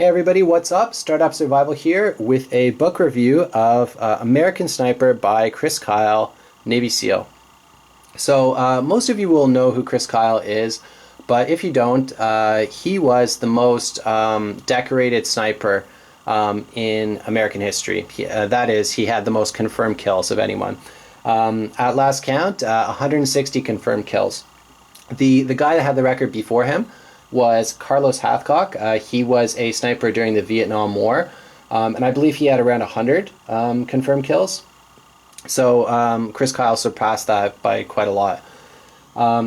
Hey everybody, what's up? Startup Survival here with a book review of American Sniper by Chris Kyle, Navy SEAL. So most of you will know who Chris Kyle is, but if you don't, he was the most decorated sniper in American history. That is, he had the most confirmed kills of anyone. At last count, 160 confirmed kills. The guy that had the record before him was Carlos Hathcock. He was a sniper during the Vietnam War, and I believe he had around 100 confirmed kills. So Chris Kyle surpassed that by quite a lot.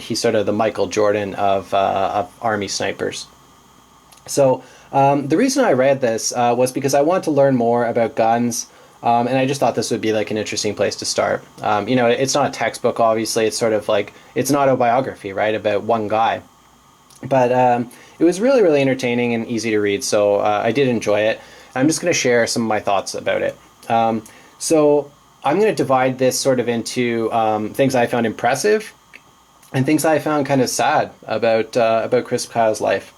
He's sort of the Michael Jordan of Army snipers. So the reason I read this was because I wanted to learn more about guns, and I just thought this would be like an interesting place to start. You know, it's not a textbook, obviously. It's sort of like, it's an autobiography, right, about one guy. But it was really, really entertaining and easy to read, so I did enjoy it. I'm just going to share some of my thoughts about it. So I'm going to divide this sort of into things I found impressive and things I found kind of sad about Chris Kyle's life.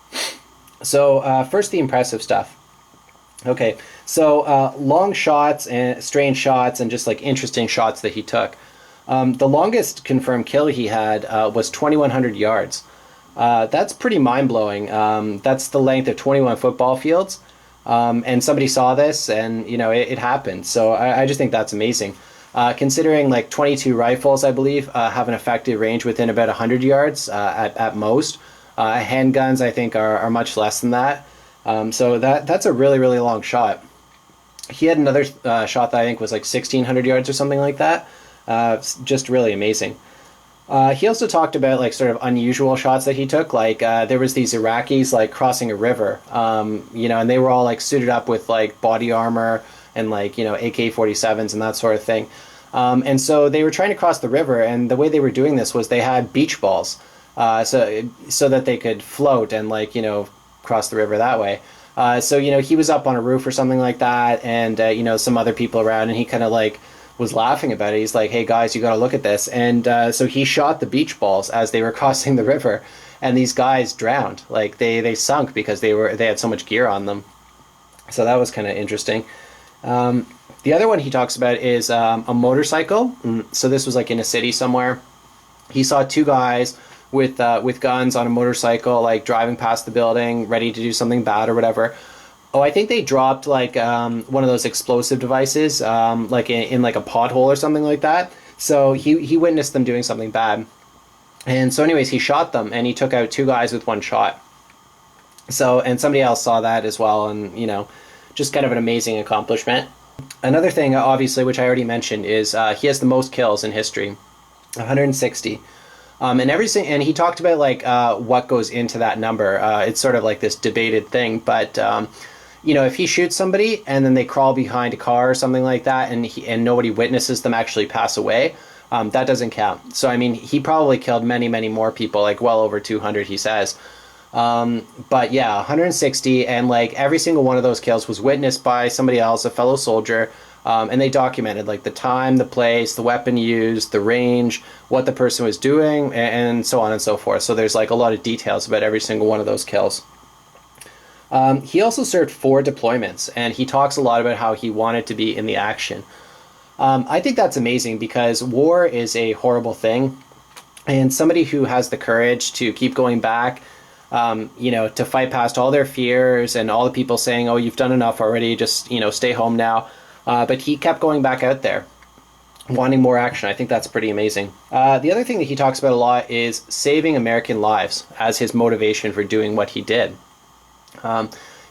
So first, the impressive stuff. Okay, so long shots and strange shots and just like interesting shots that he took. The longest confirmed kill he had was 2,100 yards. That's pretty mind-blowing. That's the length of 21 football fields. And somebody saw this and, you know, it happened. So I just think that's amazing. Considering like 22 rifles, I believe, have an effective range within about 100 yards at most. Handguns, I think, are much less than that. So that's a really, really long shot. He had another shot that I think was like 1,600 yards or something like that. Just really amazing. He also talked about like sort of unusual shots that he took. Like there was these Iraqis like crossing a river, you know, and they were all like suited up with like body armor and like, you know, AK-47s and that sort of thing. And so they were trying to cross the river, and the way they were doing this was they had beach balls, so that they could float and like, you know, cross the river that way. So, you know, he was up on a roof or something like that, and you know, some other people around, and he kind of like was laughing about it. He's like, hey guys, you got to look at this. And so he shot the beach balls as they were crossing the river, and these guys drowned. Like they sunk because they had so much gear on them. So that was kind of interesting. The other one he talks about is a motorcycle. So this was like in a city somewhere. He saw two guys with guns on a motorcycle, like driving past the building, ready to do something bad or whatever. Oh, I think they dropped like one of those explosive devices, like in like a pothole or something like that. So he witnessed them doing something bad. And so anyways, he shot them, and he took out two guys with one shot. So, and somebody else saw that as well, and, you know, just kind of an amazing accomplishment. Another thing, obviously, which I already mentioned, is he has the most kills in history, 160. And he talked about like what goes into that number. It's sort of like this debated thing, but you know, if he shoots somebody and then they crawl behind a car or something like that, and nobody witnesses them actually pass away, that doesn't count. So I mean, he probably killed many, many more people, like well over 200, he says. But yeah, 160, and like every single one of those kills was witnessed by somebody else, a fellow soldier, and they documented like the time, the place, the weapon used, the range, what the person was doing, and so on and so forth. So there's like a lot of details about every single one of those kills. He also served 4 deployments, and he talks a lot about how he wanted to be in the action. I think that's amazing, because war is a horrible thing, and somebody who has the courage to keep going back, you know, to fight past all their fears and all the people saying, oh, you've done enough already, just, you know, stay home now. But he kept going back out there, wanting more action. I think that's pretty amazing. The other thing that he talks about a lot is saving American lives as his motivation for doing what he did.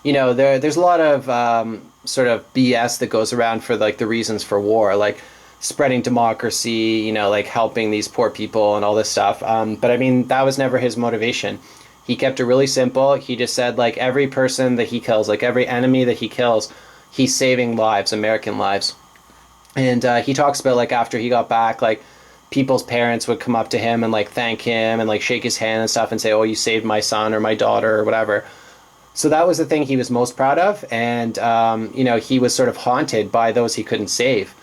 You know, there's a lot of sort of BS that goes around for like the reasons for war, like spreading democracy, you know, like helping these poor people and all this stuff. But I mean, that was never his motivation. He kept it really simple. He just said like every person that he kills, like every enemy that he kills, he's saving lives, American lives. And he talks about like after he got back, like people's parents would come up to him and like thank him and like shake his hand and stuff and say, oh, you saved my son or my daughter or whatever. So that was the thing he was most proud of. And, you know, he was sort of haunted by those he couldn't save.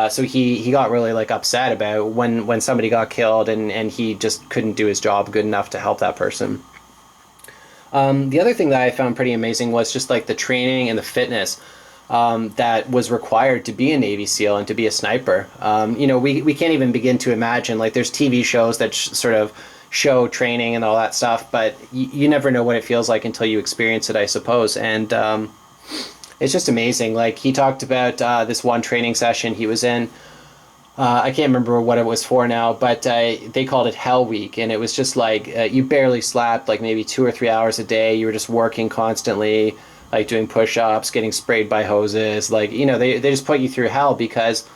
So he got really like upset about when somebody got killed, and he just couldn't do his job good enough to help that person. The other thing that I found pretty amazing was just like the training and the fitness that was required to be a Navy SEAL and to be a sniper. We can't even begin to imagine, like there's TV shows that sort of show training and all that stuff, but you never know what it feels like until you experience it, I suppose. And it's just amazing. Like he talked about this one training session he was in. I can't remember what it was for now, but they called it Hell Week, and it was just like you barely slept, like maybe 2 or 3 hours a day. You were just working constantly, like doing push-ups, getting sprayed by hoses. Like they just put you through hell because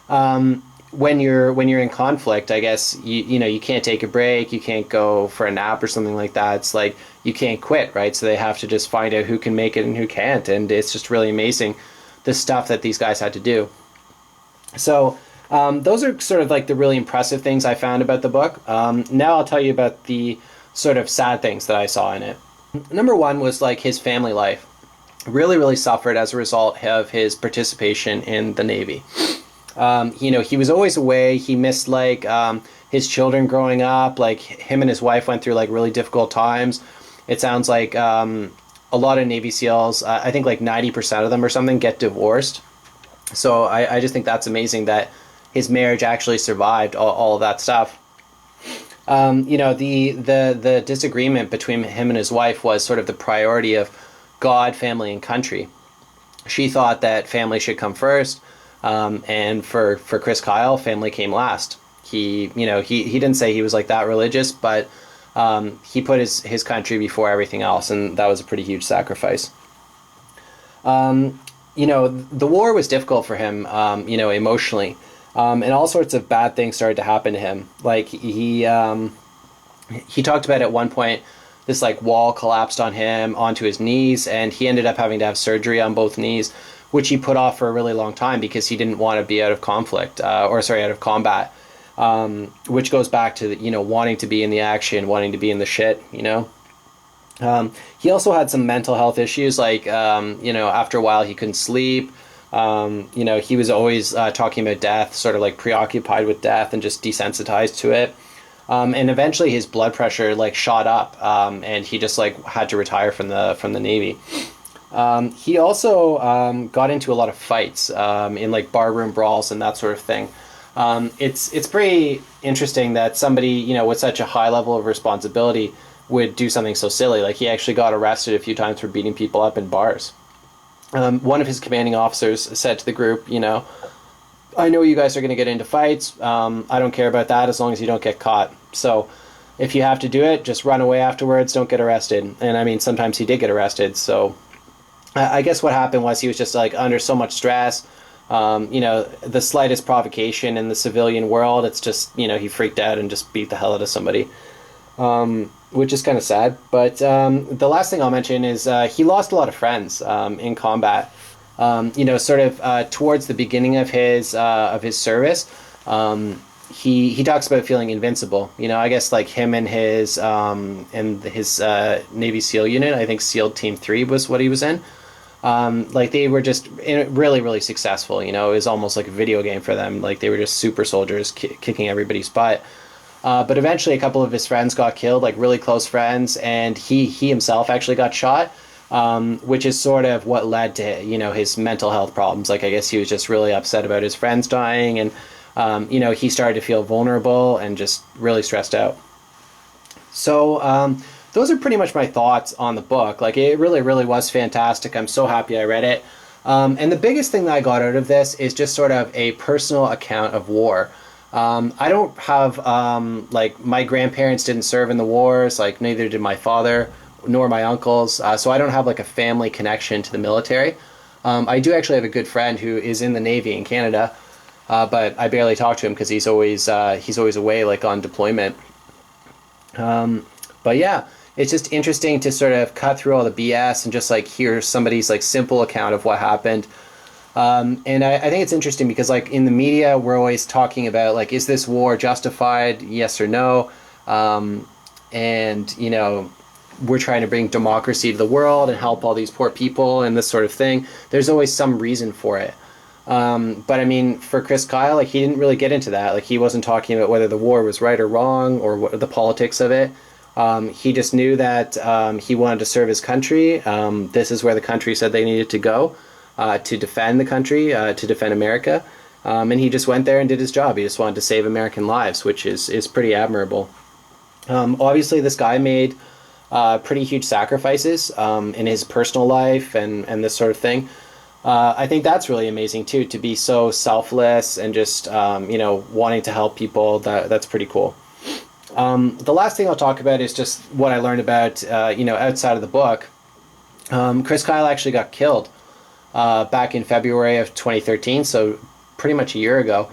when you're in conflict, I guess you can't take a break, you can't go for a nap or something like that. It's like you can't quit, right? So they have to just find out who can make it and who can't, and it's just really amazing the stuff that these guys had to do. So. Those are sort of like the really impressive things I found about the book. Now I'll tell you about the sort of sad things that I saw in it. Number one was like his family life. Really, really suffered as a result of his participation in the Navy. He was always away. He missed like his children growing up. Like him and his wife went through like really difficult times. It sounds like a lot of Navy SEALs, I think like 90% of them or something, get divorced. So I just think that's amazing that his marriage actually survived all of that stuff. The disagreement between him and his wife was sort of the priority of God, family, and country. She thought that family should come first, and for Chris Kyle, family came last. He didn't say he was like that religious, but he put his country before everything else, and that was a pretty huge sacrifice. The war was difficult for him, emotionally. And all sorts of bad things started to happen to him. Like he talked about at one point, this like wall collapsed on him onto his knees, and he ended up having to have surgery on both knees, which he put off for a really long time because he didn't want to be out of out of combat. Which goes back to wanting to be in the action, wanting to be in the shit. He also had some mental health issues, like after a while he couldn't sleep. He was always talking about death, sort of like preoccupied with death and just desensitized to it. And eventually his blood pressure like shot up, and he just like had to retire from the Navy. He also got into a lot of fights in like barroom brawls and that sort of thing. It's pretty interesting that somebody with such a high level of responsibility would do something so silly. Like he actually got arrested a few times for beating people up in bars. One of his commanding officers said to the group, I know you guys are going to get into fights. I don't care about that as long as you don't get caught. So if you have to do it, just run away afterwards. Don't get arrested. And I mean, sometimes he did get arrested. So I guess what happened was he was just like under so much stress. The slightest provocation in the civilian world, it's just, he freaked out and just beat the hell out of somebody. Which is kind of sad. But the last thing I'll mention is he lost a lot of friends in combat. Towards the beginning of his service, he talks about feeling invincible. I guess like him and his Navy SEAL unit, I think SEAL Team 3 was what he was in. Like they were just really, really successful. It was almost like a video game for them. Like they were just super soldiers kicking everybody's butt. But eventually a couple of his friends got killed, like really close friends, and he himself actually got shot, which is sort of what led to, his mental health problems. Like, I guess he was just really upset about his friends dying, and, he started to feel vulnerable and just really stressed out. So those are pretty much my thoughts on the book. Like, it really, really was fantastic. I'm so happy I read it. And the biggest thing that I got out of this is just sort of a personal account of war. I don't have, like, my grandparents didn't serve in the wars, like, neither did my father, nor my uncles, so I don't have, like, a family connection to the military. I do actually have a good friend who is in the Navy in Canada, but I barely talk to him because he's always away, like, on deployment. But yeah, it's just interesting to sort of cut through all the BS and just, like, hear somebody's, like, simple account of what happened. And I think it's interesting because, like, in the media, we're always talking about, like, is this war justified? Yes or no? And, we're trying to bring democracy to the world and help all these poor people and this sort of thing. There's always some reason for it. But I mean, for Chris Kyle, like, he didn't really get into that. Like, he wasn't talking about whether the war was right or wrong or what the politics of it. He just knew that he wanted to serve his country. This is where the country said they needed to go to defend the country, to defend America. And he just went there and did his job. He just wanted to save American lives, which is pretty admirable. Obviously, this guy made pretty huge sacrifices in his personal life and this sort of thing. I think that's really amazing too, to be so selfless and just wanting to help people. That's pretty cool. The last thing I'll talk about is just what I learned about outside of the book. Chris Kyle actually got killed back in February of 2013, so pretty much a year ago.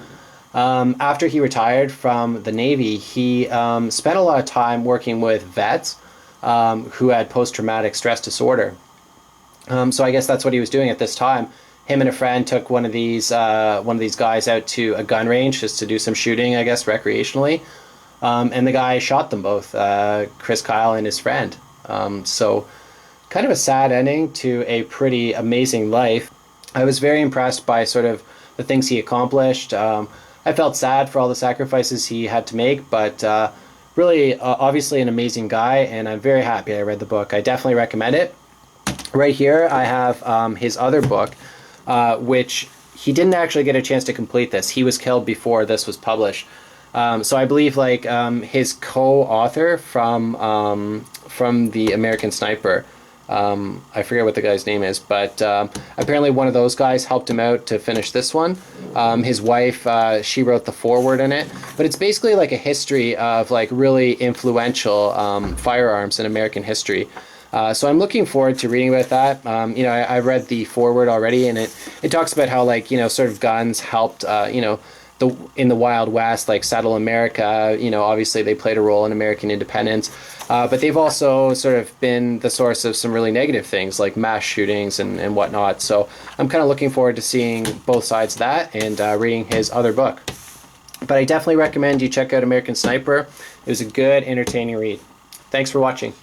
After he retired from the Navy, he spent a lot of time working with vets who had post-traumatic stress disorder. So I guess that's what he was doing at this time. Him and a friend took one of these guys out to a gun range just to do some shooting, I guess, recreationally. And the guy shot them both, Chris Kyle and his friend. So kind of a sad ending to a pretty amazing life. I was very impressed by sort of the things he accomplished. I felt sad for all the sacrifices he had to make, but really, obviously an amazing guy, and I'm very happy I read the book. I definitely recommend it. Right here, I have his other book, which he didn't actually get a chance to complete this. He was killed before this was published. So I believe his co-author from the American Sniper, I forget what the guy's name is, but apparently one of those guys helped him out to finish this one. His wife, she wrote the foreword in it, but it's basically like a history of really influential firearms in American history. So I'm looking forward to reading about that. I read the foreword already, and it talks about how sort of guns helped in the Wild West, settle America. Obviously they played a role in American independence, but they've also sort of been the source of some really negative things like mass shootings and whatnot. So I'm kind of looking forward to seeing both sides of that and reading his other book. But I definitely recommend you check out American Sniper. It was a good, entertaining read. Thanks for watching.